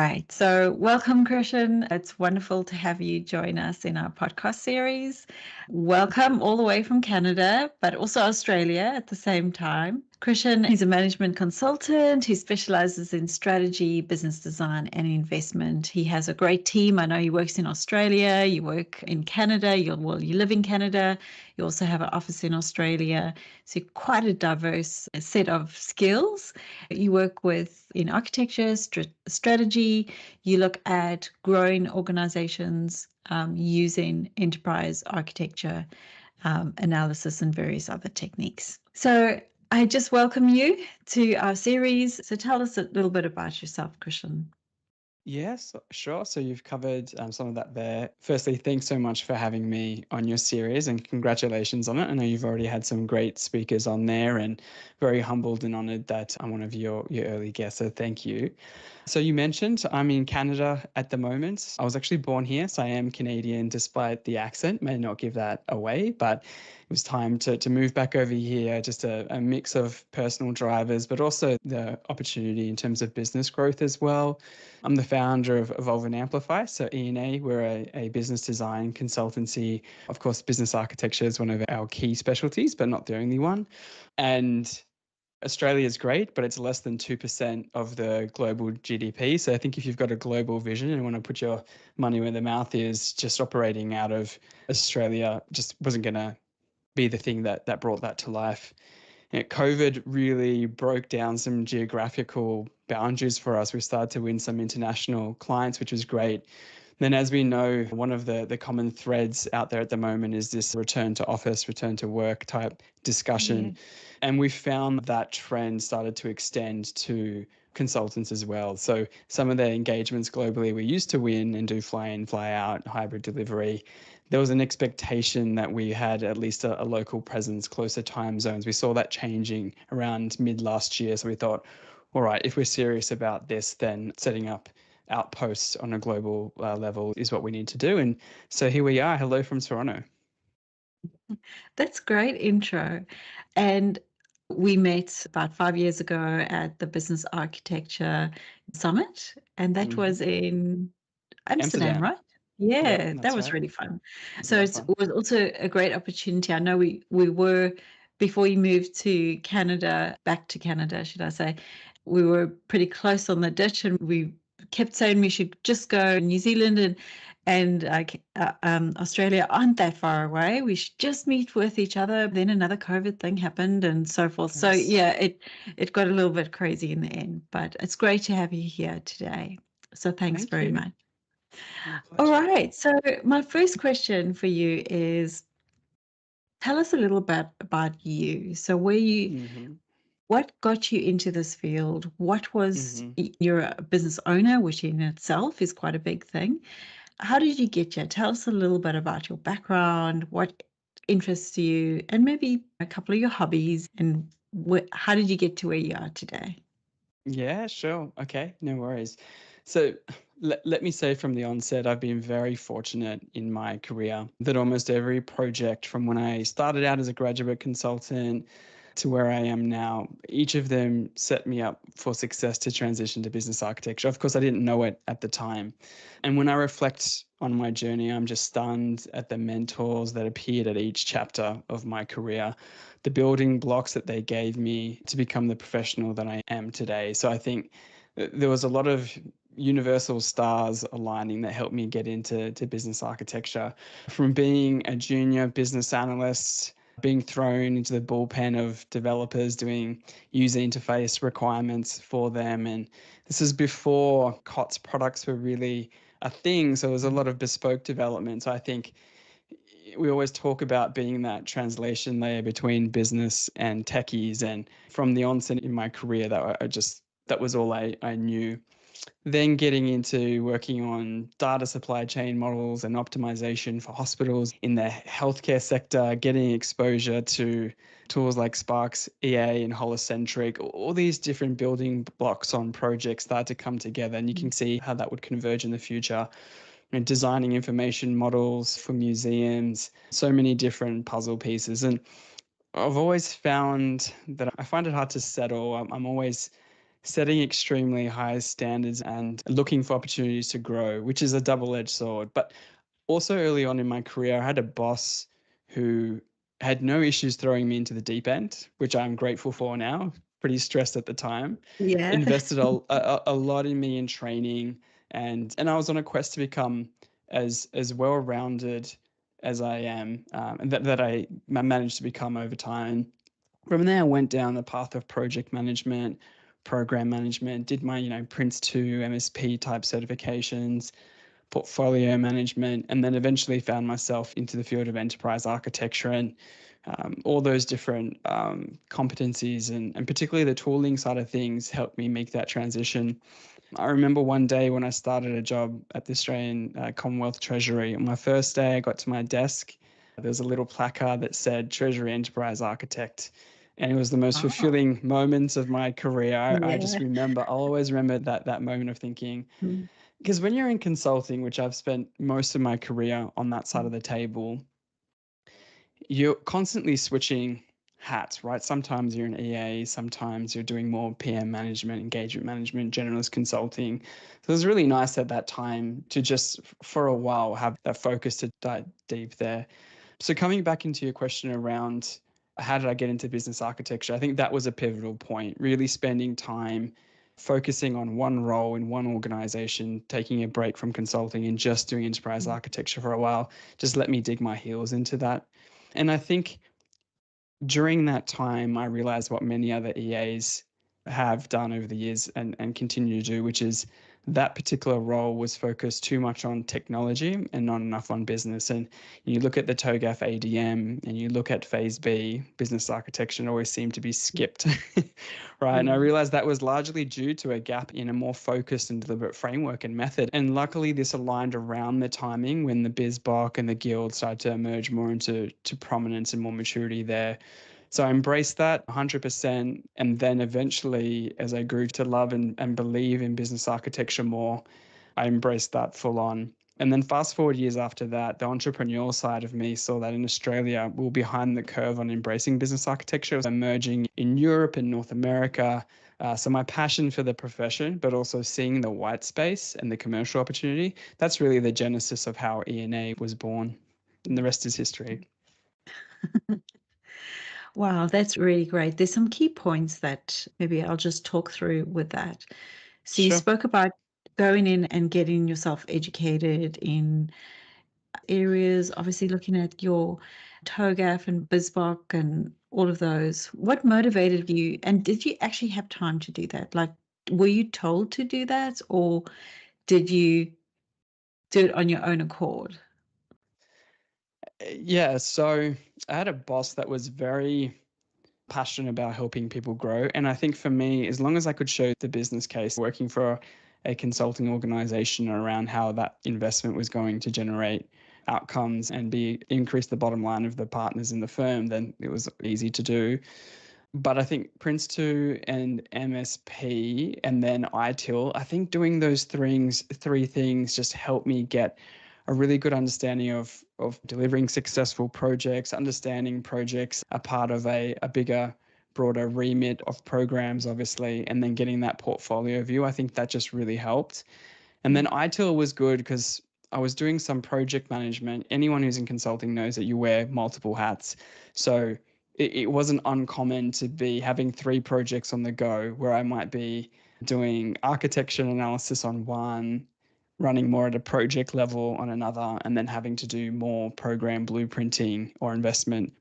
right. So welcome, Krishan. It's wonderful to have you join us in our podcast series. Welcome all the way from Canada, but also Australia at the same time. Krishan, he's a management consultant. He specializes in strategy, business design, and investment. He has a great team. I know he works in Australia. You work in Canada. You live in Canada. You also have an office in Australia. So quite a diverse set of skills. You work in architecture, strategy. You look at growing organizations using enterprise architecture analysis and various other techniques. So I just welcome you to our series. So tell us a little bit about yourself, Krishan. Yes, sure. So you've covered some of that there. Firstly, thanks so much for having me on your series and congratulations on it. I know you've already had some great speakers on there and very humbled and honored that I'm one of your early guests. So thank you. So you mentioned I'm in Canada at the moment. I was actually born here, so I am Canadian despite the accent. May not give that away, but it was time to move back over here, just a mix of personal drivers, but also the opportunity in terms of business growth as well. I'm the founder of Evolve&Amplify. So E&A, we're a business design consultancy. Of course, business architecture is one of our key specialties, but not the only one. And Australia is great, but it's less than 2% of the global GDP. So I think if you've got a global vision and want to put your money where the mouth is, just operating out of Australia just wasn't going to be the thing that brought that to life. COVID really broke down some geographical boundaries for us. We started to win some international clients, which was great. Then, as we know, one of the common threads out there at the moment is this return to office, return to work type discussion. Yeah. And we found that trend started to extend to consultants as well. So some of the engagements globally we used to win and do fly in, fly out, hybrid delivery, there was an expectation that we had at least a local presence, closer time zones. We saw that changing around mid last year. So we thought, all right, if we're serious about this, then setting up outposts on a global level is what we need to do. And so here we are. Hello from Toronto. That's great intro. And we met about 5 years ago at the Business Architecture Summit, and that was in Amsterdam, right? Yeah, that was really fun. So it was also a great opportunity. I know we were, before you moved to Canada, back to Canada, should I say, we were pretty close on the ditch, and we kept saying we should just go. New Zealand and Australia aren't that far away. We should just meet with each other. Then another COVID thing happened and so forth. Yes. So yeah, it got a little bit crazy in the end, but it's great to have you here today. So thanks very much. All right. So my first question for you is, tell us a little bit about you. So what got you into this field? What was, you're a business owner, which in itself is quite a big thing. How did you get here? Tell us a little bit about your background, what interests you, and maybe a couple of your hobbies, and how did you get to where you are today? Yeah, sure. Okay, no worries. So let me say from the onset, I've been very fortunate in my career that almost every project from when I started out as a graduate consultant to where I am now, each of them set me up for success to transition to business architecture. Of course, I didn't know it at the time. And when I reflect on my journey, I'm just stunned at the mentors that appeared at each chapter of my career, the building blocks that they gave me to become the professional that I am today. So I think there was a lot of universal stars aligning that helped me get into business architecture. From being a junior business analyst, being thrown into the bullpen of developers doing user interface requirements for them. And this is before COTS products were really a thing. So it was a lot of bespoke development. So I think we always talk about being that translation layer between business and techies. And from the onset in my career, that was all I knew. Then getting into working on data supply chain models and optimization for hospitals in the healthcare sector, getting exposure to tools like Sparks, EA and Holocentric, all these different building blocks on projects start to come together, and you can see how that would converge in the future. And designing information models for museums, so many different puzzle pieces. And I've always found that I find it hard to settle. I'm always setting extremely high standards and looking for opportunities to grow, which is a double-edged sword. But also early on in my career, I had a boss who had no issues throwing me into the deep end, which I'm grateful for now. Pretty stressed at the time. Yeah. Invested a lot in me in training, and I was on a quest to become as well-rounded as I am, and that I managed to become over time. From there, I went down the path of project management, program management, did my Prince 2 MSP type certifications, portfolio management, and then eventually found myself into the field of enterprise architecture and all those different competencies and particularly the tooling side of things helped me make that transition. I remember one day when I started a job at the Australian Commonwealth Treasury. On my first day, I got to my desk. There was a little placard that said Treasury Enterprise Architect. And it was the most Oh, fulfilling moments of my career. I just yeah. remember, I'll always remember that moment of thinking, Mm, because when you're in consulting, which I've spent most of my career on that side of the table, you're constantly switching hats, right? Sometimes you're an EA, sometimes you're doing more PM management, engagement management, generalist consulting. So it was really nice at that time to just, for a while, have that focus to dive deep there. So coming back into your question around how did I get into business architecture, I think that was a pivotal point, really spending time focusing on one role in one organization, taking a break from consulting and just doing enterprise mm, architecture for a while, just let me dig my heels into that. And I think during that time, I realized what many other EAs have done over the years and continue to do, which is that particular role was focused too much on technology and not enough on business. And you look at the TOGAF ADM and you look at Phase B, business architecture, and always seem to be skipped, right? And I mm, realized that was largely due to a gap in a more focused and deliberate framework and method. And luckily, this aligned around the timing when the BizBoc and the Guild started to emerge more into prominence and more maturity there. So I embraced that 100%. And then eventually, as I grew to love and believe in business architecture more, I embraced that full on. And then fast forward years after that, the entrepreneurial side of me saw that in Australia, we were behind the curve on embracing business architecture. It was emerging in Europe and North America. So my passion for the profession, but also seeing the white space and the commercial opportunity, that's really the genesis of how E&A was born. And the rest is history. Wow, that's really great. There's some key points that maybe I'll just talk through with that. So you Sure. spoke about going in and getting yourself educated in areas, obviously looking at your TOGAF and BizBoc and all of those. What motivated you? And did you actually have time to do that? Like, were you told to do that, or did you do it on your own accord? Yeah, so I had a boss that was very passionate about helping people grow. And I think for me, as long as I could show the business case working for a consulting organization around how that investment was going to generate outcomes and be increase the bottom line of the partners in the firm, then it was easy to do. But I think Prince 2 and MSP and then ITIL, I think doing those three things just helped me get a really good understanding of delivering successful projects, understanding projects are part of a bigger, broader remit of programs, obviously, and then getting that portfolio view. I think that just really helped. And then Mm, ITIL was good because I was doing some project management. Anyone who's in consulting knows that you wear multiple hats. So it wasn't uncommon to be having three projects on the go where I might be doing architecture analysis on one, running more at a project level on another, and then having to do more program blueprinting or investment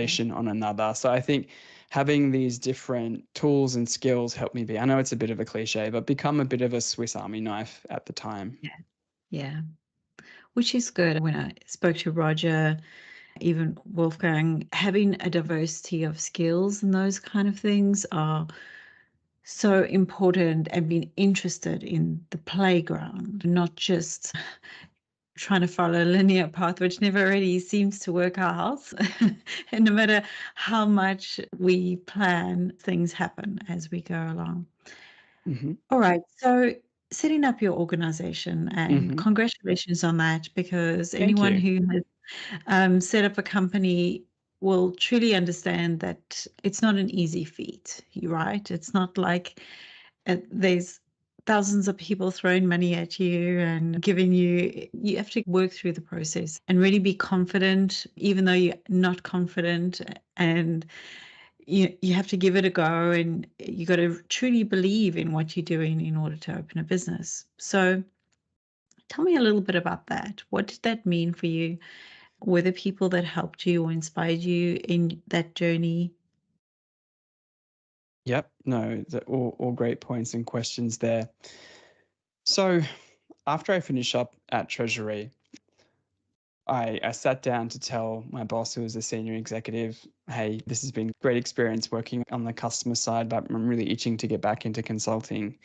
yeah, prioritization on another. So I think having these different tools and skills helped me be, I know it's a bit of a cliche, but become a bit of a Swiss Army knife at the time. yeah, yeah. Which is good. When I spoke to Roger, even Wolfgang, having a diversity of skills and those kind of things are so important, and being interested in the playground, not just trying to follow a linear path, which never really seems to work out. And no matter how much we plan, things happen as we go along. Hmm. All right. So setting up your organization, and Hmm. congratulations on that, because Thank anyone you. who has set up a company will truly understand that it's not an easy feat, right? It's not like there's thousands of people throwing money at you and giving you have to work through the process and really be confident, even though you're not confident. And you have to give it a go, and you got to truly believe in what you're doing in order to open a business. So tell me a little bit about that. What did that mean for you? Were there people that helped you or inspired you in that journey? Yep. No, all great points and questions there. So after I finished up at Treasury, I sat down to tell my boss, who was a senior executive, hey, this has been great experience working on the customer side, but I'm really itching to get back into consulting.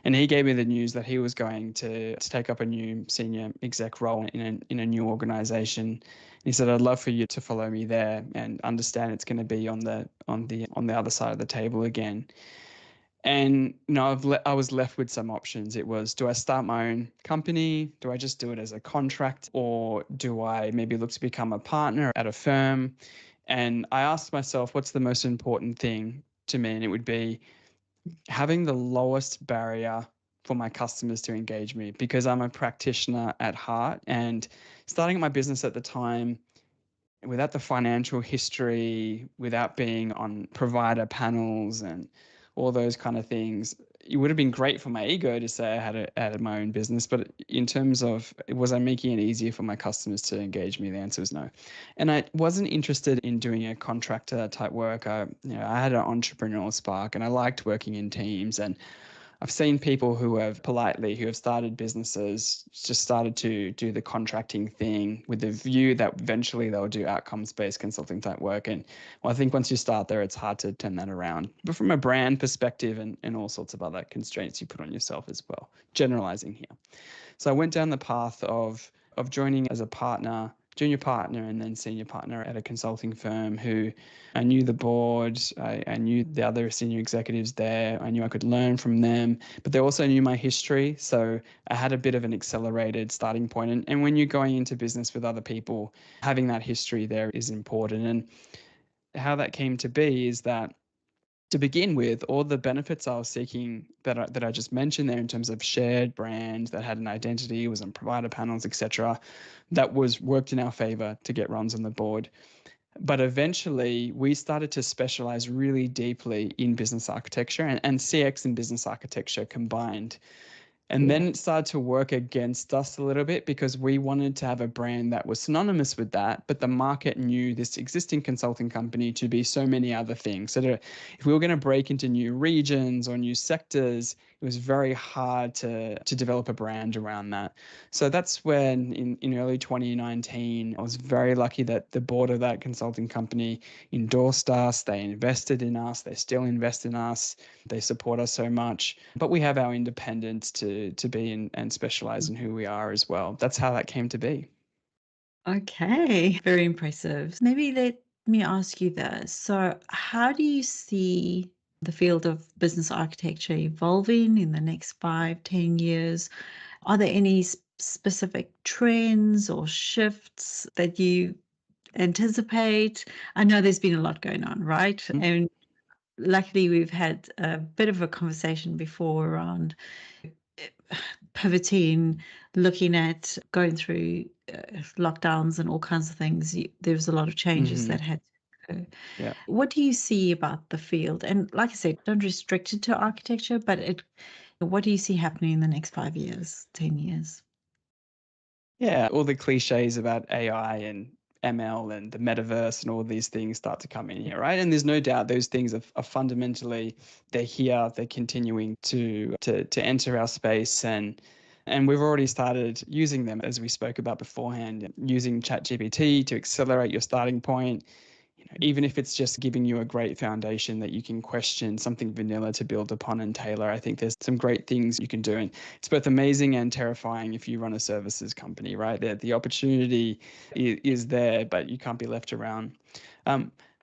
And he gave me the news that he was going to take up a new senior exec role in a new organization. He said, I'd love for you to follow me there and understand it's going to be on the other side of the table again. And I was left with some options. It was, do I start my own company? Do I just do it as a contract? Or do I maybe look to become a partner at a firm? And I asked myself, what's the most important thing to me? And it would be having the lowest barrier for my customers to engage me, because I'm a practitioner at heart. And starting my business at the time, without the financial history, without being on provider panels and all those kind of things, it would have been great for my ego to say I had my own business. But in terms of, was I making it easier for my customers to engage me? The answer was no. And I wasn't interested in doing a contractor type work. I had an entrepreneurial spark and I liked working in teams. And I've seen people who have started businesses, just started to do the contracting thing with the view that eventually they'll do outcomes-based consulting type work. And well, I think once you start there, it's hard to turn that around. But from a brand perspective and all sorts of other constraints you put on yourself as well, generalizing here. So I went down the path of joining as a partner, junior partner, and then senior partner at a consulting firm who I knew the board, I knew the other senior executives there, I knew I could learn from them, but they also knew my history. So I had a bit of an accelerated starting point. And when you're going into business with other people, having that history there is important. And how that came to be is that, to begin with, all the benefits I was seeking that I just mentioned there in terms of shared brand that had an identity, was on provider panels, etc., that was worked in our favor to get runs on the board. But eventually we started to specialize really deeply in business architecture and CX and business architecture combined. And then it started to work against us a little bit because we wanted to have a brand that was synonymous with that, but the market knew this existing consulting company to be so many other things. So if we were going to break into new regions or new sectors, it was very hard to develop a brand around that. So that's when in early 2019, I was very lucky that the board of that consulting company endorsed us. They invested in us. They still invest in us. They support us so much. But we have our independence to be and specialize in who we are as well. That's how that came to be. Okay, very impressive. Maybe let me ask you this. So, how do you see the field of business architecture evolving in the next 5, 10 years? Are there any specific trends or shifts that you anticipate? I know there's been a lot going on, right? Mm-hmm. And luckily, we've had a bit of a conversation before around pivoting, looking at going through lockdowns and all kinds of things. There was a lot of changes that had to occur. Yeah. What do you see about the field? And like I said, don't restrict it to architecture, but what do you see happening in the next 5 years, 10 years? Yeah, all the cliches about AI and ML and the metaverse and all these things start to come in here, right? And there's no doubt those things are fundamentally, they're here, they're continuing to enter our space, and we've already started using them, as we spoke about beforehand, using ChatGPT to accelerate your starting point. Even if it's just giving you a great foundation that you can question, something vanilla to build upon and tailor, I think there's some great things you can do. And it's both amazing and terrifying if you run a services company, right? The opportunity is there, but you can't be left around.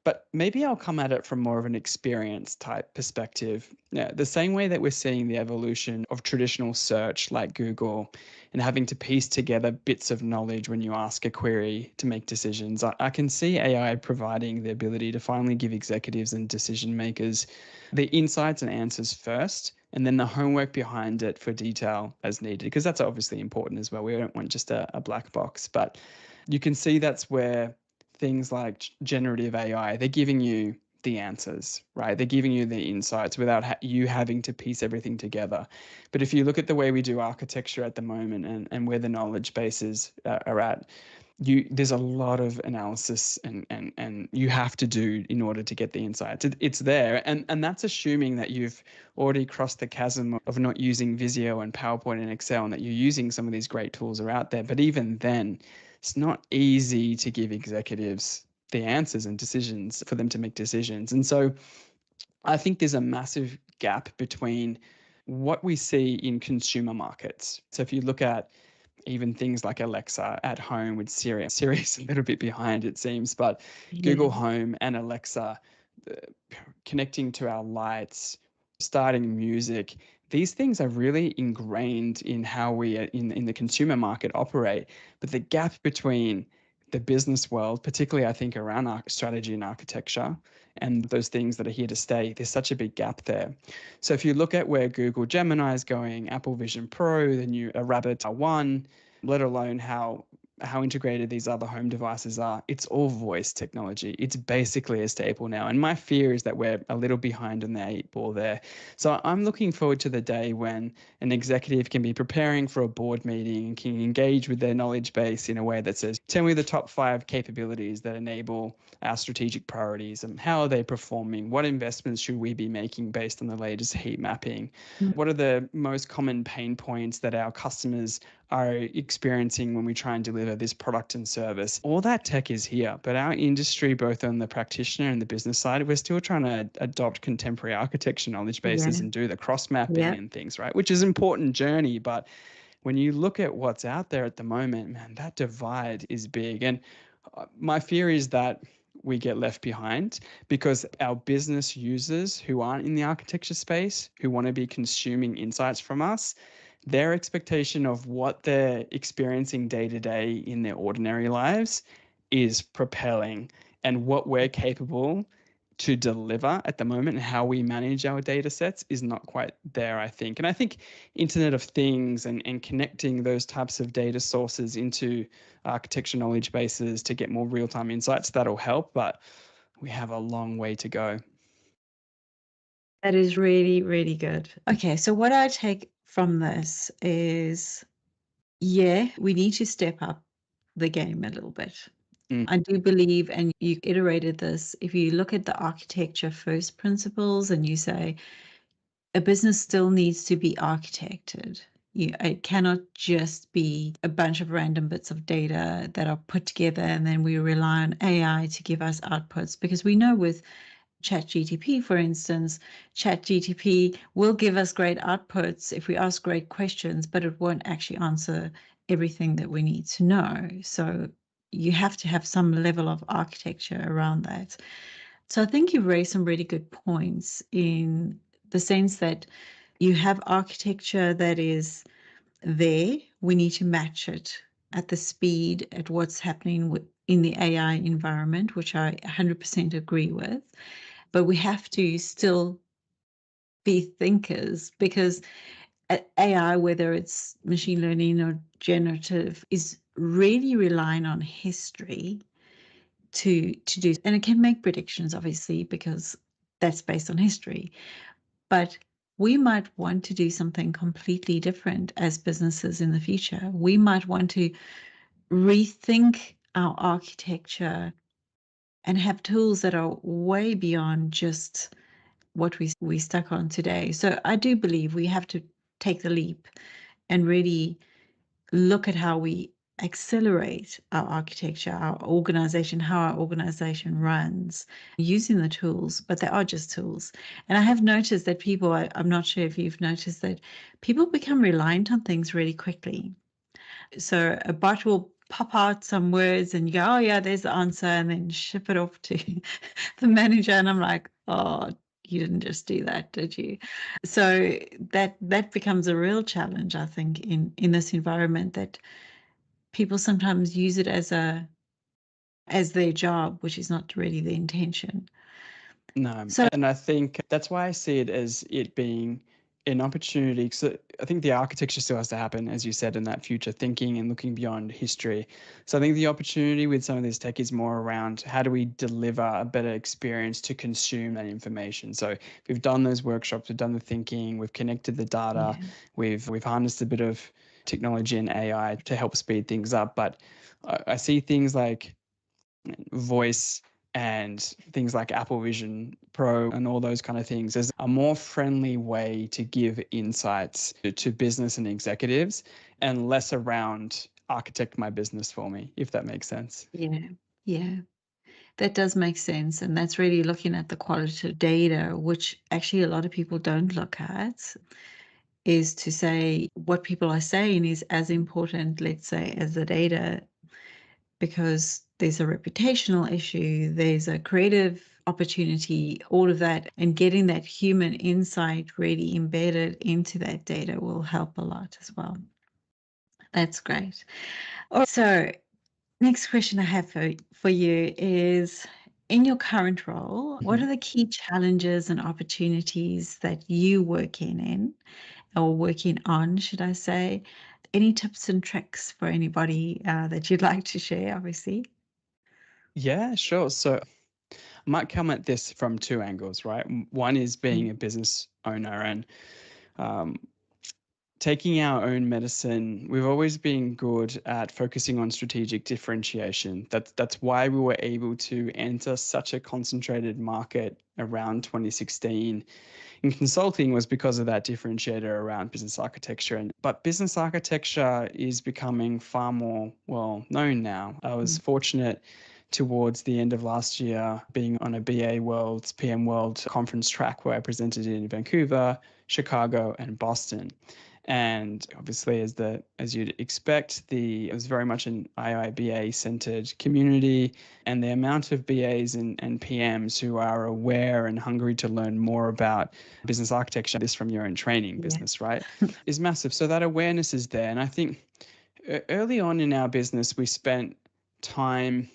But maybe I'll come at it from more of an experience type perspective. Yeah, the same way that we're seeing the evolution of traditional search like Google and having to piece together bits of knowledge when you ask a query to make decisions, I can see AI providing the ability to finally give executives and decision makers the insights and answers first, and then the homework behind it for detail as needed, because that's obviously important as well. We don't want just a black box, but you can see that's where things like generative AI, they're giving you the answers, right? They're giving you the insights without you having to piece everything together. But if you look at the way we do architecture at the moment, and where the knowledge bases are at, there's a lot of analysis and you have to do in order to get the insights. It's there, and that's assuming that you've already crossed the chasm of not using Visio and PowerPoint and Excel, and that you're using some of these great tools are out there. But even then, it's not easy to give executives the answers and decisions for them to make decisions. And so I think there's a massive gap between what we see in consumer markets. So if you look at even things like Alexa at home with Siri. Siri's a little bit behind, it seems, but Google Yeah. Home and Alexa, uh, connecting to our lights, starting music, these things are really ingrained in how we in the consumer market operate. But the gap between the business world, particularly I think around strategy and architecture, and those things that are here to stay, there's such a big gap there. So if you look at where Google Gemini is going, Apple Vision Pro, the new Rabbit One, let alone how integrated these other home devices are, it's all voice technology. It's basically a staple now. And my fear is that we're a little behind on the 8 ball there. So I'm looking forward to the day when an executive can be preparing for a board meeting and can engage with their knowledge base in a way that says, tell me the top 5 capabilities that enable our strategic priorities, and how are they performing? What investments should we be making based on the latest heat mapping? What are the most common pain points that our customers are experiencing when we try and deliver this product and service? All that tech is here, but our industry, both on the practitioner and the business side, we're still trying to adopt contemporary architecture knowledge bases Yeah. and do the cross mapping Yeah. and things, right? Which is an important journey, but when you look at what's out there at the moment, man, that divide is big. And my fear is that we get left behind because our business users who aren't in the architecture space, who want to be consuming insights from us, their expectation of what they're experiencing day to day in their ordinary lives is propelling. And what we're capable to deliver at the moment and how we manage our data sets is not quite there, I think. And I think Internet of Things and connecting those types of data sources into architecture knowledge bases to get more real-time insights, that'll help, but we have a long way to go. That is really, really good. Okay, so what I take from this is, yeah, we need to step up the game a little bit. I do believe, and you iterated this, if you look at the architecture first principles and you say a business still needs to be architected. It cannot just be a bunch of random bits of data that are put together and then we rely on AI to give us outputs, because we know with ChatGTP, for instance, ChatGTP will give us great outputs if we ask great questions, but it won't actually answer everything that we need to know. So you have to have some level of architecture around that. So I think you've raised some really good points in the sense that you have architecture that is there. We need to match it at the speed, at what's happening in the AI environment, which I 100% agree with. But we have to still be thinkers, because AI, whether it's machine learning or generative, is really relying on history to do, and it can make predictions, obviously, because that's based on history. But we might want to do something completely different as businesses in the future. We might want to rethink our architecture and have tools that are way beyond just what we stuck on today. So I do believe we have to take the leap and really look at how we accelerate our architecture, our organization, how our organization runs using the tools, but they are just tools. And I have noticed that people, I'm not sure if you've noticed that people become reliant on things really quickly. So a bot will pop out some words and you go, oh yeah, there's the answer, and then ship it off to the manager. And I'm like, oh, you didn't just do that, did you? So that becomes a real challenge, I think, in this environment, that people sometimes use it as their job, which is not really the intention. No, So and I think that's why I see it as it being an opportunity. So I think the architecture still has to happen, as you said, in that future thinking and looking beyond history. So I think the opportunity with some of this tech is more around how do we deliver a better experience to consume that information. So we've done those workshops, we've done the thinking, we've connected the data, Yeah. we've harnessed a bit of technology and AI to help speed things up. But I see things like voice and things like Apple Vision Pro and all those kind of things as a more friendly way to give insights to business and executives, and less around architect my business for me, if that makes sense. Yeah. Yeah. That does make sense. And that's really looking at the qualitative data, which actually a lot of people don't look at, is to say what people are saying is as important, let's say, as the data, because there's a reputational issue, there's a creative opportunity, all of that. And getting that human insight really embedded into that data will help a lot as well. That's great. All right, so next question I have for you is, in your current role, what Mhm. are the key challenges and opportunities that you working in or working on, should I say? Any tips and tricks for anybody that you'd like to share, obviously? Yeah, sure. So I might come at this from two angles, right? One is being a Mm. business owner and um, taking our own medicine. We've always been good at focusing on strategic differentiation. That's why we were able to enter such a concentrated market around 2016 in consulting, was because of that differentiator around business architecture. But business architecture is becoming far more well known now. I was Mm. fortunate towards the end of last year being on a BA World, PM World conference track where I presented in Vancouver, Chicago, and Boston. And obviously, as you'd expect, it was very much an IIBA centered community, and the amount of BAs and PMs who are aware and hungry to learn more about business architecture, this from your own training Yeah. business, right, is massive. So that awareness is there. And I think early on in our business, we spent time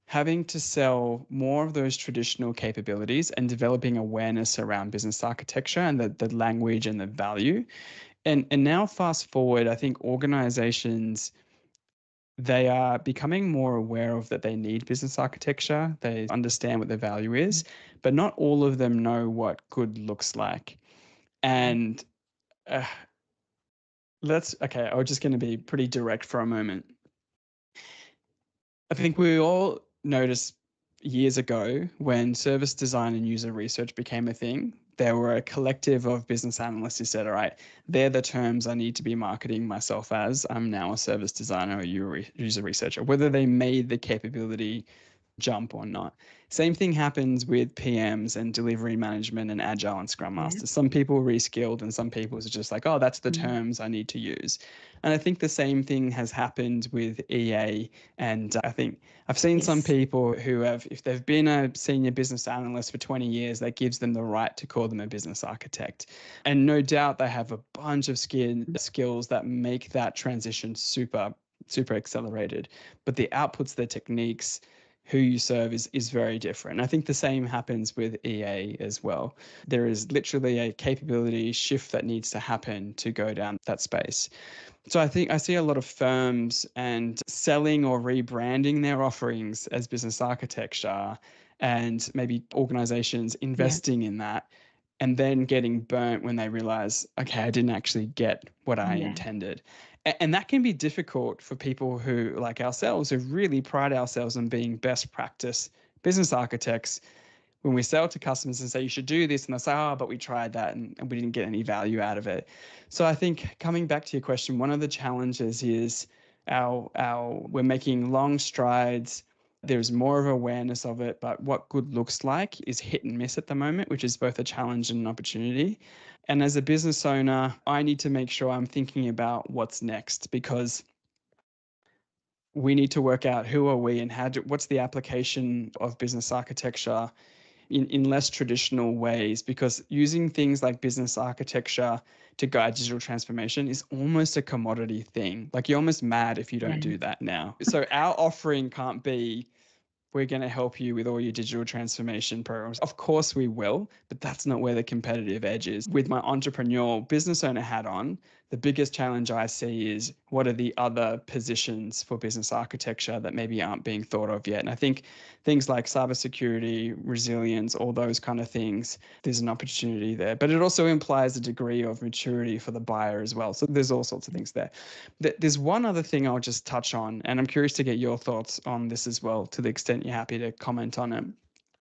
having to sell more of those traditional capabilities and developing awareness around business architecture and the language and the value. And now fast forward, I think organizations, they are becoming more aware of that they need business architecture. They understand what the value is, but not all of them know what good looks like. And uh, I'm just going to be pretty direct for a moment. I think we all noticed years ago when service design and user research became a thing, there were a collective of business analysts who said, all right, they're the terms I need to be marketing myself as. I'm now a service designer or user researcher, whether they made the capability jump or not. Same thing happens with PMs and delivery management and agile and scrum Yeah. masters. Some people reskilled and some people are just like, oh, that's the Mm. terms I need to use. And I think the same thing has happened with EA. And I think I've seen some Yes. people who have, if they've been a senior business analyst for 20 years, that gives them the right to call them a business architect. And no doubt they have a bunch of skills that make that transition super, super accelerated. But the outputs, the techniques, who you serve is very different. I think the same happens with EA as well. There is literally a capability shift that needs to happen to go down that space. So I think I see a lot of firms and selling or rebranding their offerings as business architecture, and maybe organizations Yeah. investing in that and then getting burnt when they realize, okay, I didn't actually get what I Yeah. intended. And that can be difficult for people who, like ourselves, who really pride ourselves on being best practice business architects. When we sell to customers and say, you should do this, and they say, oh, but we tried that and we didn't get any value out of it. So I think, coming back to your question, one of the challenges is we're making long strides. There's more of awareness of it, but what good looks like is hit and miss at the moment, which is both a challenge and an opportunity. And as a business owner, I need to make sure I'm thinking about what's next, because we need to work out who are we and what's the application of business architecture in less traditional ways, because using things like business architecture to guide digital transformation is almost a commodity thing. Like, you're almost mad if you don't Yeah. do that now. So our offering can't be we're going to help you with all your digital transformation programs. Of course we will, but that's not where the competitive edge is. With my entrepreneurial business owner hat on, the biggest challenge I see is what are the other positions for business architecture that maybe aren't being thought of yet. And I think things like cybersecurity, resilience, all those kind of things, there's an opportunity there. But it also implies a degree of maturity for the buyer as well. So there's all sorts of things there. There's one other thing I'll just touch on, and I'm curious to get your thoughts on this as well, to the extent you're happy to comment on it.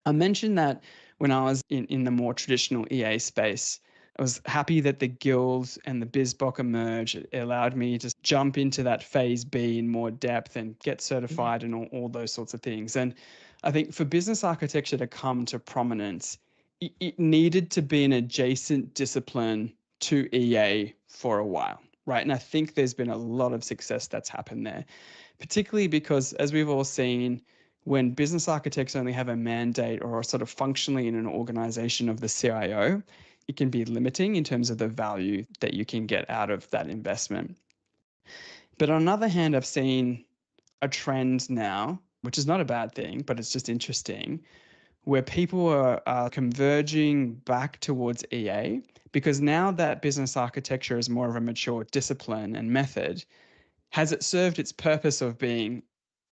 I mentioned that when I was in the more traditional EA space, I was happy that the guilds and the BizBock emerged. It allowed me to jump into that phase B in more depth and get certified and all those sorts of things. And I think for business architecture to come to prominence, it needed to be an adjacent discipline to EA for a while, right? And I think there's been a lot of success that's happened there, particularly because, as we've all seen, when business architects only have a mandate or are sort of functionally in an organization of the CIO, it can be limiting in terms of the value that you can get out of that investment. But on the other hand, I've seen a trend now, which is not a bad thing, but it's just interesting, where people are converging back towards EA, because now that business architecture is more of a mature discipline and method, has it served its purpose of being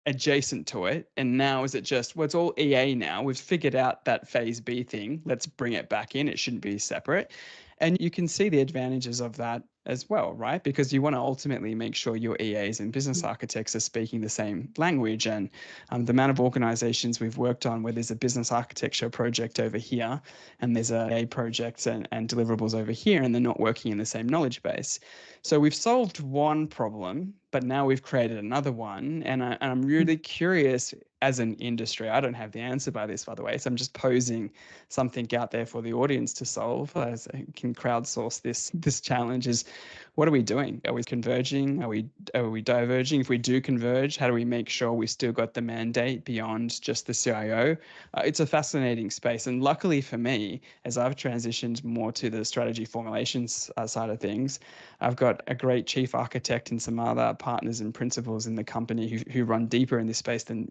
adjacent to it? And now is it just, well, it's all EA now. We've figured out that phase B thing. Let's bring it back in. It shouldn't be separate. And you can see the advantages of that as well, right? Because you want to ultimately make sure your EAs and business architects are speaking the same language. And the amount of organizations we've worked on where there's a business architecture project over here and there's a project and deliverables over here, and they're not working in the same knowledge base. So we've solved one problem, but now we've created another one. And I'm really curious, as an industry, I don't have the answer by this, by the way, so I'm just posing something out there for the audience to solve, as I can crowdsource this challenge, is what are we doing? Are we converging? Are we diverging? If we do converge, how do we make sure we still got the mandate beyond just the CIO? It's a fascinating space. And luckily for me, as I've transitioned more to the strategy formulations side of things, I've got a great chief architect and some other partners and principals in the company who run deeper in this space than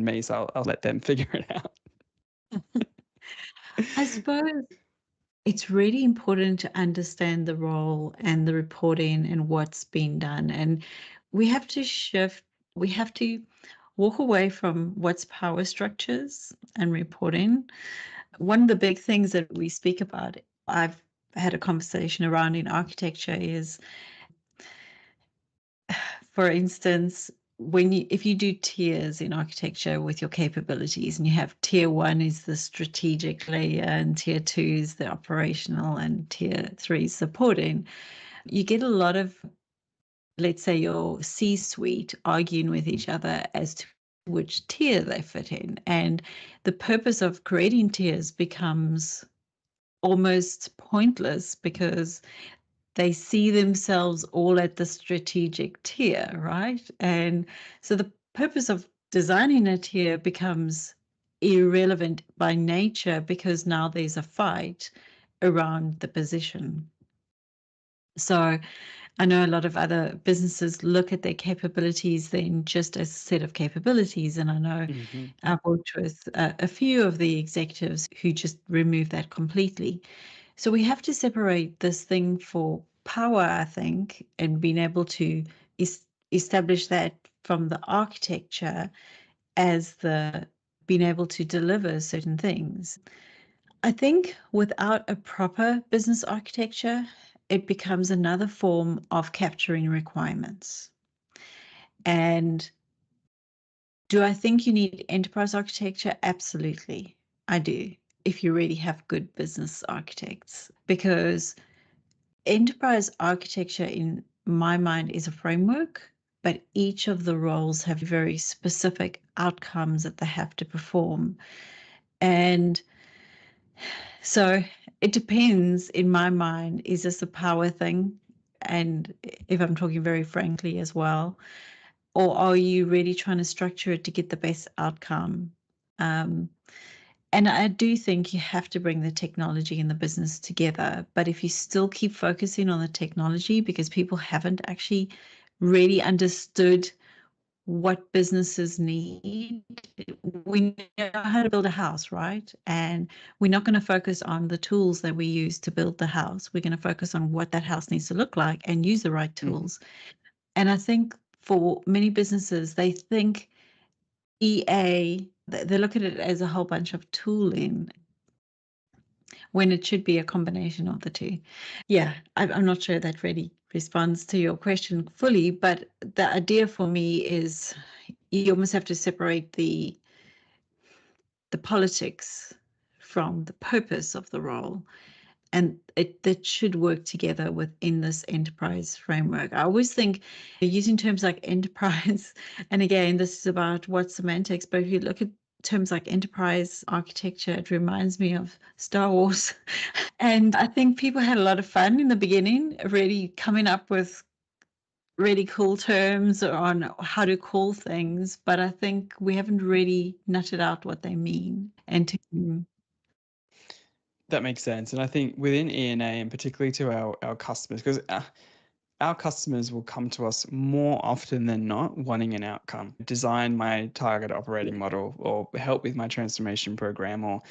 me. So I'll let them figure it out. I suppose it's really important to understand the role and the reporting and what's been done. And we have to shift, we have to walk away from what's power structures and reporting. One of the big things that we speak about, I've had a conversation around in architecture, is, for instance, if you do tiers in architecture with your capabilities, and you have tier 1 is the strategic layer, and tier 2 is the operational, and tier 3 is supporting, you get a lot of, let's say, your C-suite arguing with each other as to which tier they fit in. And the purpose of creating tiers becomes almost pointless, because they see themselves all at the strategic tier, right? And so the purpose of designing a tier becomes irrelevant by nature, because now there's a fight around the position. So I know a lot of other businesses look at their capabilities then just as a set of capabilities. And I know I've worked with a few of the executives who just remove that completely. So we have to separate this thing for power, I think, and being able to establish that from the architecture as the being able to deliver certain things. I think without a proper business architecture, it becomes another form of capturing requirements. And do I think you need enterprise architecture? Absolutely, I do, if you really have good business architects. Because enterprise architecture, in my mind, is a framework, but each of the roles have very specific outcomes that they have to perform. And so it depends, in my mind, is this a power thing? And if I'm talking very frankly as well, or are you really trying to structure it to get the best outcome? And I do think you have to bring the technology and the business together. But if you still keep focusing on the technology because people haven't actually really understood what businesses need, we know how to build a house, right? And we're not going to focus on the tools that we use to build the house. We're going to focus on what that house needs to look like and use the right tools. And I think for many businesses, they think EA, they look at it as a whole bunch of tooling when it should be a combination of the two. Yeah, I'm not sure that really responds to your question fully, but the idea for me is you almost have to separate the politics from the purpose of the role, and that should work together within this enterprise framework. I always think using terms like enterprise, and again, this is about what semantics, but if you look at terms like enterprise architecture, it reminds me of Star Wars. And I think people had a lot of fun in the beginning, really coming up with really cool terms on how to call things, but I think we haven't really nutted out what they mean. And That makes sense. And I think within E&A, and particularly to our customers, because our customers will come to us more often than not wanting an outcome. Design my target operating model, or help with my transformation program, or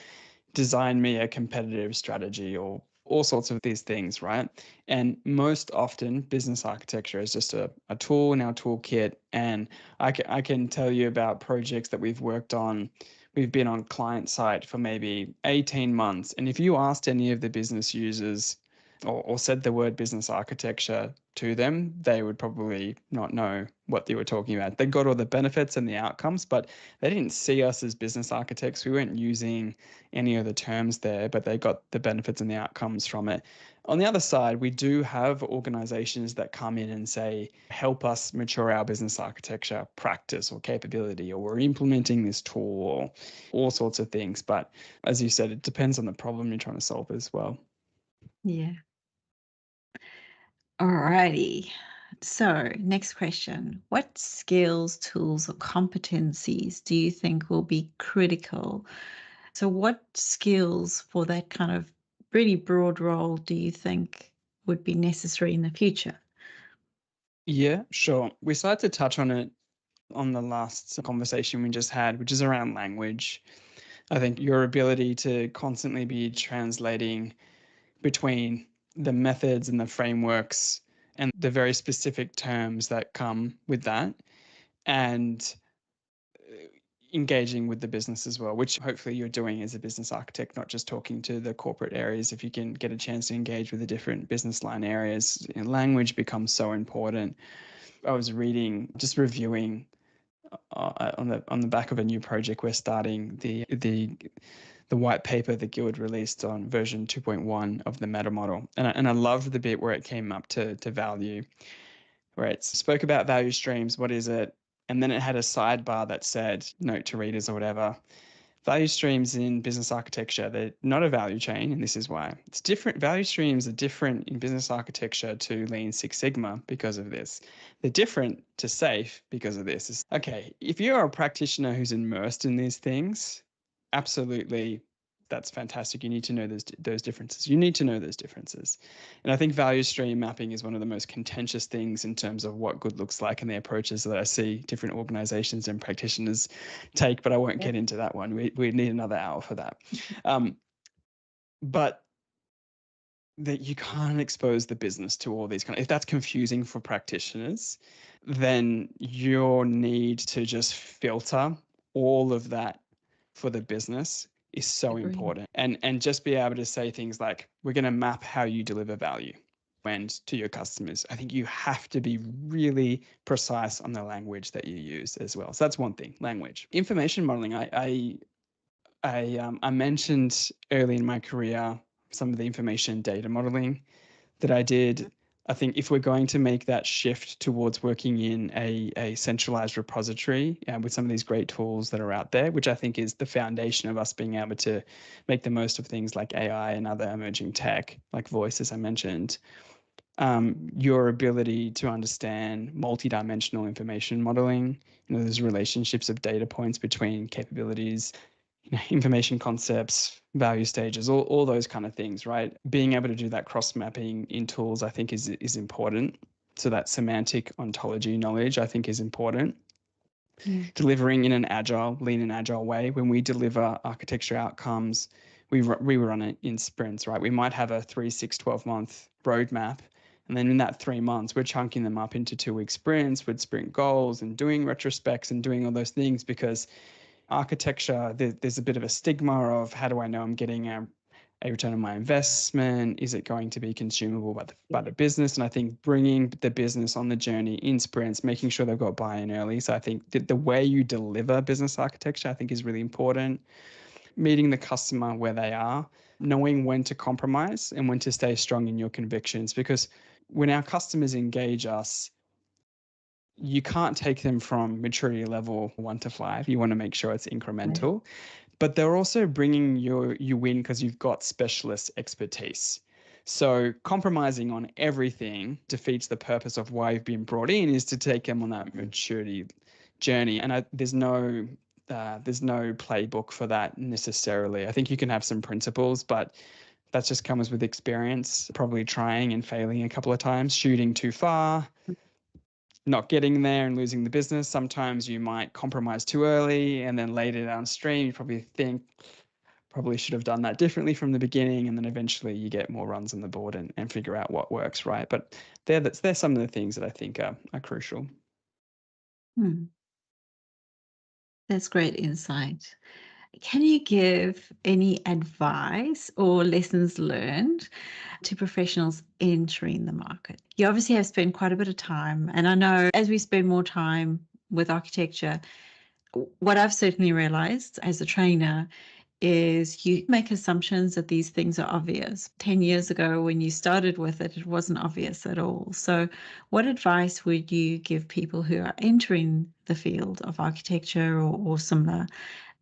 design me a competitive strategy, or all sorts of these things, right? And most often, business architecture is just a tool in our toolkit. And I can tell you about projects that we've worked on. We've been on client site for maybe 18 months. And if you asked any of the business users or said the word business architecture to them, they would probably not know what they were talking about. They got all the benefits and the outcomes, but they didn't see us as business architects. We weren't using any of the terms there, but they got the benefits and the outcomes from it. On the other side, we do have organizations that come in and say, help us mature our business architecture practice or capability, or we're implementing this tool, or all sorts of things. But as you said, it depends on the problem you're trying to solve as well. yeah. Alrighty. So, next question. What skills, tools, or competencies do you think will be critical? So, what skills for that kind of really broad role do you think would be necessary in the future? Yeah, sure. We started to touch on it on the last conversation we just had, which is around language. I think your ability to constantly be translating between the methods and the frameworks and the very specific terms that come with that, and engaging with the business as well, which hopefully you're doing as a business architect, not just talking to the corporate areas. If you can get a chance to engage with the different business line areas, language becomes so important. I was just reviewing on the back of a new project we're starting, the white paper that Guild released on version 2.1 of the meta model, and I loved the bit where it came up to value, where it spoke about value streams. What is it? And then it had a sidebar that said, note to readers or whatever, value streams in business architecture, they're not a value chain, and this is why. It's different. Value streams are different in business architecture to Lean Six Sigma because of this. They're different to SAFe because of this. It's, okay, if you're a practitioner who's immersed in these things, absolutely, that's fantastic. You need to know those differences. You need to know those differences. And I think value stream mapping is one of the most contentious things in terms of what good looks like and the approaches that I see different organizations and practitioners take, but I won't get into that one. We need another hour for that. But that you can't expose the business to all these if that's confusing for practitioners, then your need to just filter all of that for the business is so important. And just be able to say things like, we're going to map how you deliver value and to your customers. I think you have to be really precise on the language that you use as well. So that's one thing, language. Information modeling, I mentioned early in my career some of the information data modeling that I did. I think if we're going to make that shift towards working in a centralized repository with some of these great tools that are out there, which I think is the foundation of us being able to make the most of things like AI and other emerging tech, like voice, as I mentioned, your ability to understand multidimensional information modeling, there's relationships of data points between capabilities, information concepts, value stages, all those kind of things, right? Being able to do that cross mapping in tools, I think is important. So that semantic ontology knowledge, I think, is important. delivering in an lean and agile way. When we deliver architecture outcomes, we run it in sprints, right? We might have a 3, 6, 12-month roadmap. And then in that 3 months, we're chunking them up into 2-week sprints with sprint goals and doing retrospects and doing all those things, because architecture, there's a bit of a stigma of, how do I know I'm getting a return on my investment? Is it going to be consumable by the business? And I think bringing the business on the journey in sprints, making sure they've got buy-in early. So I think the way you deliver business architecture, I think, is really important. Meeting the customer where they are, knowing when to compromise and when to stay strong in your convictions. Because when our customers engage us, you can't take them from maturity level 1 to 5. You want to make sure it's incremental. But they're also bringing you in because you've got specialist expertise. So compromising on everything defeats the purpose of why you've been brought in, is to take them on that maturity journey. And there's no playbook for that necessarily. I think you can have some principles, but that just comes with experience, probably trying and failing a couple of times, shooting too far, not getting there and losing the business. Sometimes you might compromise too early, and then later downstream you probably think, probably should have done that differently from the beginning, and then eventually you get more runs on the board and figure out what works, right? But they're some of the things that I think are crucial. That's great insight. Can you give any advice or lessons learned to professionals entering the market? You obviously have spent quite a bit of time, and I know as we spend more time with architecture, what I've certainly realized as a trainer is you make assumptions that these things are obvious. 10 years ago, when you started with it, it wasn't obvious at all. So what advice would you give people who are entering the field of architecture or similar?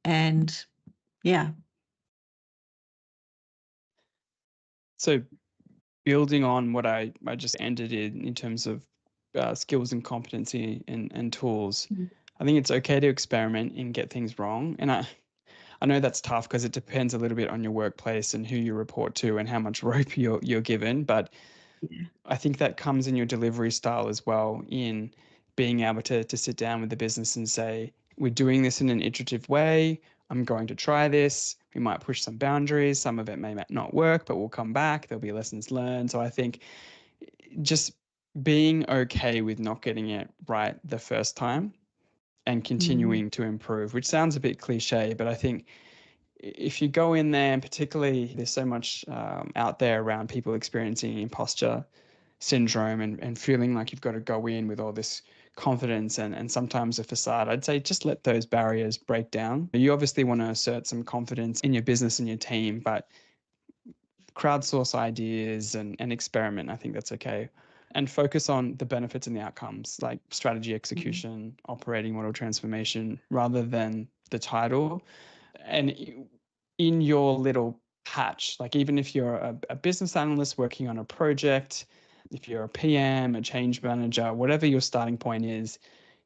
And yeah. So building on what I just ended in terms of skills and competency and tools, I think it's okay to experiment and get things wrong. And I know that's tough because it depends a little bit on your workplace and who you report to and how much rope you're given. But I think that comes in your delivery style as well, in being able to sit down with the business and say, we're doing this in an iterative way. I'm going to try this. We might push some boundaries. Some of it may not work, but we'll come back. There'll be lessons learned. So I think just being okay with not getting it right the first time and continuing to improve, which sounds a bit cliche, but I think if you go in there, and particularly there's so much out there around people experiencing imposter syndrome and feeling like you've got to go in with all this confidence and sometimes a facade, I'd say just let those barriers break down. You obviously want to assert some confidence in your business and your team, but crowdsource ideas and experiment. I think that's okay. And focus on the benefits and the outcomes, like strategy execution, operating model transformation, rather than the title. And in your little patch, like even if you're a business analyst working on a project, if you're a PM, a change manager, whatever your starting point is,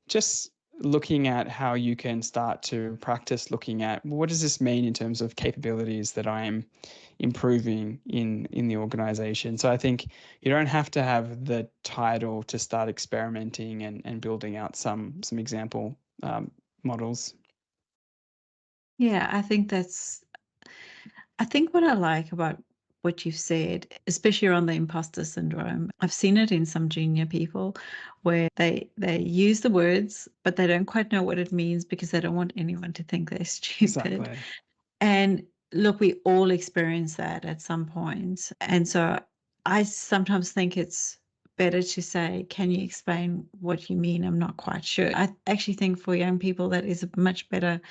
just looking at how you can start to practice looking at, what does this mean in terms of capabilities that I'm improving in the organization. So I think you don't have to have the title to start experimenting and building out some example models. Yeah, I think what I like about what you've said, especially around the imposter syndrome, I've seen it in some junior people where they use the words, but they don't quite know what it means because they don't want anyone to think they're stupid. Exactly. And look, we all experience that at some point. And so I sometimes think it's better to say, can you explain what you mean? I'm not quite sure. I actually think for young people, that is a much better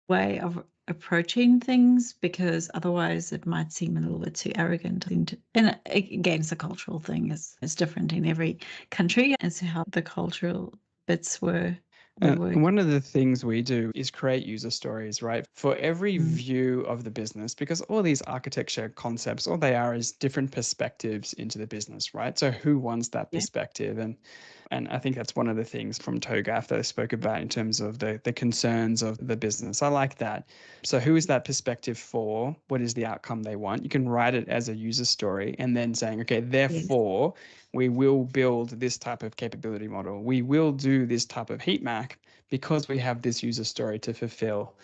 way of approaching things, because otherwise it might seem a little bit too arrogant. And again, it's a cultural thing. It's different in every country as to how the cultural bits were. we And work. one of the things we do is create user stories, right? For every Mm. view of the business, because all these architecture concepts, all they are is different perspectives into the business, right? So who wants that Yeah. perspective? And I think that's one of the things from TOGAF that I spoke about in terms of the concerns of the business. I like that. So who is that perspective for? What is the outcome they want? You can write it as a user story and then saying, okay, Yes. therefore, we will build this type of capability model. We will do this type of heat map because we have this user story to fulfill.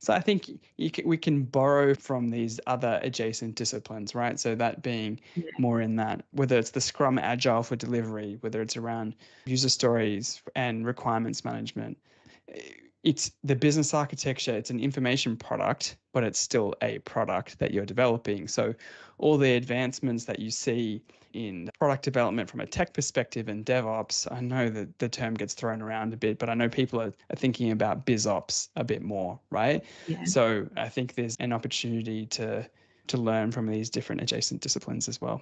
So I think we can borrow from these other adjacent disciplines, right? So that being Yeah. more in that, whether it's the Scrum Agile for delivery, whether it's around user stories and requirements management. It's the business architecture, it's an information product, but it's still a product that you're developing. So all the advancements that you see in product development from a tech perspective and DevOps, I know that the term gets thrown around a bit, but I know people are thinking about BizOps a bit more, right? Yeah. So I think there's an opportunity to learn from these different adjacent disciplines as well.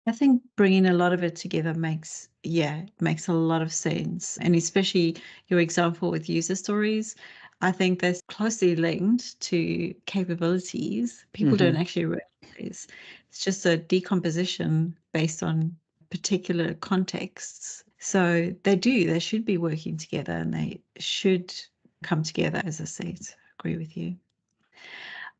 I think bringing a lot of it together makes a lot of sense. And especially your example with user stories, I think that's closely linked to capabilities. People don't actually realize it's just a decomposition based on particular contexts. So they should be working together and they should come together, as I said. Agree with you.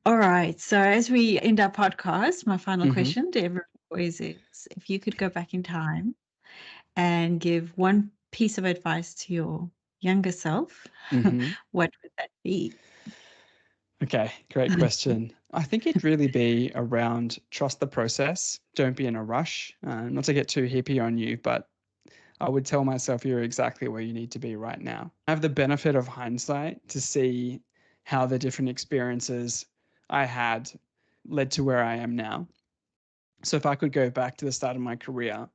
All right. So as we end our podcast, my final question to everyone always is, if you could go back in time and give one piece of advice to your younger self, what would that be? Okay, great question. I think it'd really be around trust the process. Don't be in a rush. Not to get too hippie on you, but I would tell myself you're exactly where you need to be right now. I have the benefit of hindsight to see how the different experiences I had led to where I am now. So if I could go back to the start of my career,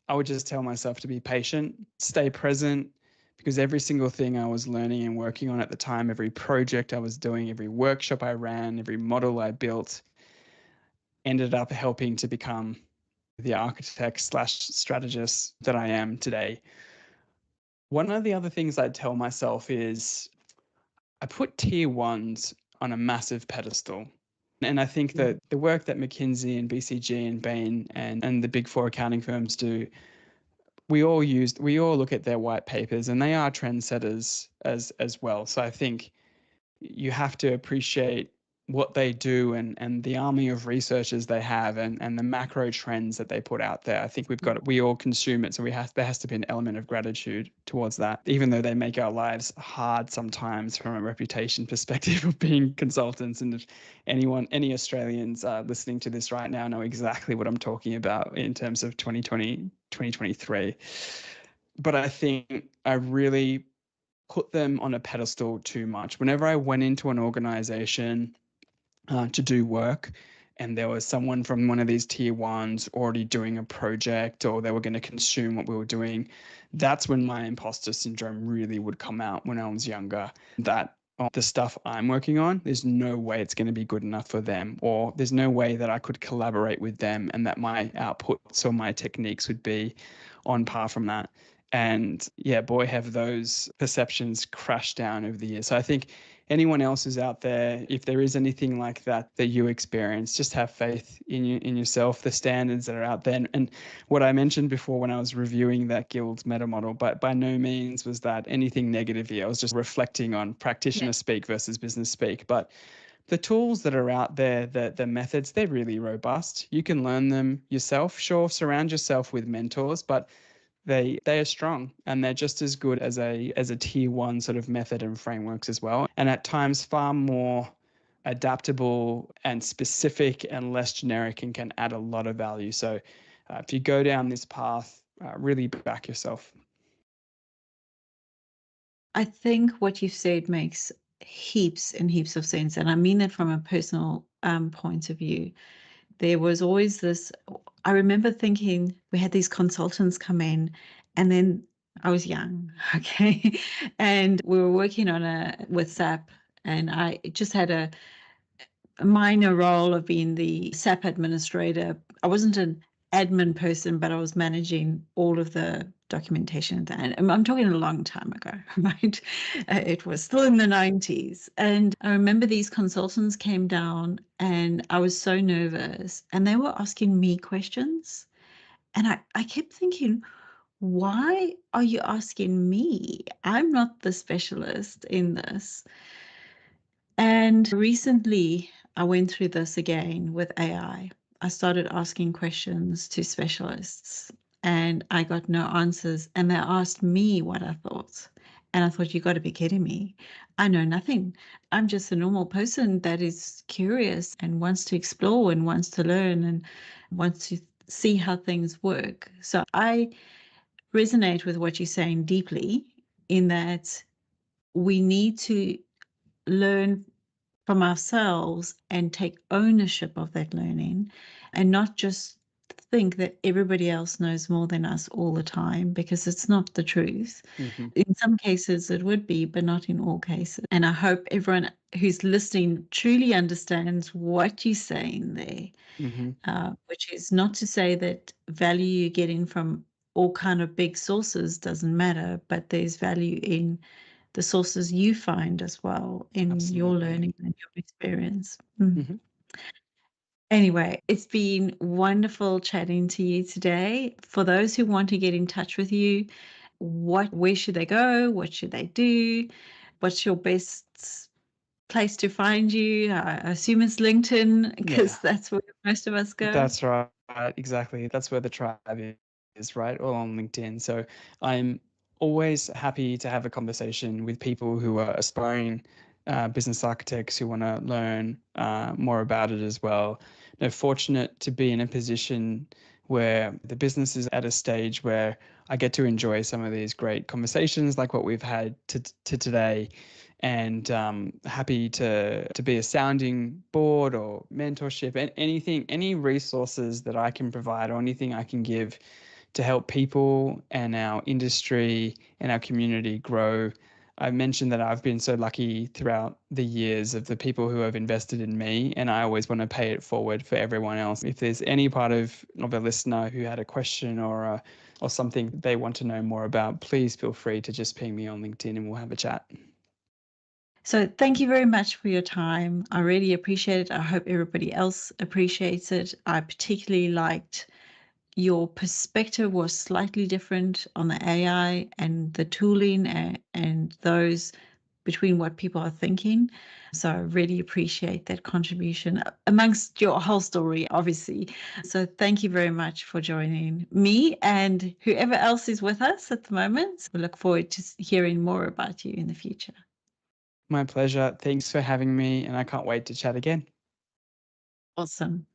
I would just tell myself to be patient, stay present, because every single thing I was learning and working on at the time, every project I was doing, every workshop I ran, every model I built, ended up helping to become the architect slash strategist that I am today. One of the other things I'd tell myself is I put tier ones on a massive pedestal. And I think that the work that McKinsey and BCG and Bain and the big four accounting firms do, we all look at their white papers and they are trendsetters as well. So I think you have to appreciate what they do and the army of researchers they have and the macro trends that they put out there. I think we all consume it. So there has to be an element of gratitude towards that, even though they make our lives hard sometimes from a reputation perspective of being consultants. And if any Australians listening to this right now know exactly what I'm talking about in terms of 2020, 2023. But I think I really put them on a pedestal too much. Whenever I went into an organization to do work and there was someone from one of these tier ones already doing a project or they were going to consume what we were doing, that's when my imposter syndrome really would come out when I was younger. That the stuff I'm working on, there's no way it's going to be good enough for them, or there's no way that I could collaborate with them and that my outputs or my techniques would be on par from that. And yeah, boy, have those perceptions crashed down over the years. So I think anyone else who's out there, if there is anything like that that you experience, just have faith in yourself, the standards that are out there. And what I mentioned before when I was reviewing that Guild's meta model, but by no means was that anything negative here. I was just reflecting on practitioner speak versus business speak. But the tools that are out there, the methods, they're really robust. You can learn them yourself. Sure, surround yourself with mentors, but they are strong and they're just as good as a tier one sort of method and frameworks as well. And at times far more adaptable and specific and less generic and can add a lot of value. So if you go down this path, really back yourself. I think what you've said makes heaps and heaps of sense. And I mean it from a personal point of view. There was always this, I remember thinking we had these consultants come in and then I was young, okay? And we were working with SAP and I just had a minor role of being the SAP administrator. I wasn't admin person, but I was managing all of the documentation. And I'm talking a long time ago, right? It was still in the 90s. And I remember these consultants came down and I was so nervous and they were asking me questions. And I kept thinking, why are you asking me? I'm not the specialist in this. And recently, I went through this again with AI. I started asking questions to specialists and I got no answers. And they asked me what I thought. And I thought, you got to be kidding me. I know nothing. I'm just a normal person that is curious and wants to explore and wants to learn and wants to see how things work. So I resonate with what you're saying deeply in that we need to learn from ourselves and take ownership of that learning and not just think that everybody else knows more than us all the time, because it's not the truth. Mm-hmm. In some cases it would be, but not in all cases. And I hope everyone who's listening truly understands what you're saying there, which is not to say that value you're getting from all kind of big sources doesn't matter, but there's value in the sources you find as well in your Absolutely. learning and your experience. Mm-hmm. Anyway, it's been wonderful chatting to you today. For those who want to get in touch with you, where should they go? What should they do? What's your best place to find you? I assume it's LinkedIn, because Yeah, that's where most of us go. that's right. Exactly. That's where the tribe is, right? All on LinkedIn. So I'm always happy to have a conversation with people who are aspiring business architects who want to learn more about it as well. Fortunate to be in a position where the business is at a stage where I get to enjoy some of these great conversations like what we've had to today, and happy to be a sounding board or mentorship and anything, any resources that I can provide or anything I can give to help people and our industry and our community grow. I mentioned that I've been so lucky throughout the years of the people who have invested in me, and I always want to pay it forward for everyone else. If there's any part of a listener who had a question or something they want to know more about, please feel free to just ping me on LinkedIn and we'll have a chat. So thank you very much for your time. I really appreciate it. I hope everybody else appreciates it. I particularly liked your perspective was slightly different on the AI and the tooling and those between what people are thinking. So I really appreciate that contribution amongst your whole story, obviously. So thank you very much for joining me and whoever else is with us at the moment. We look forward to hearing more about you in the future. My pleasure. Thanks for having me, and I can't wait to chat again. Awesome.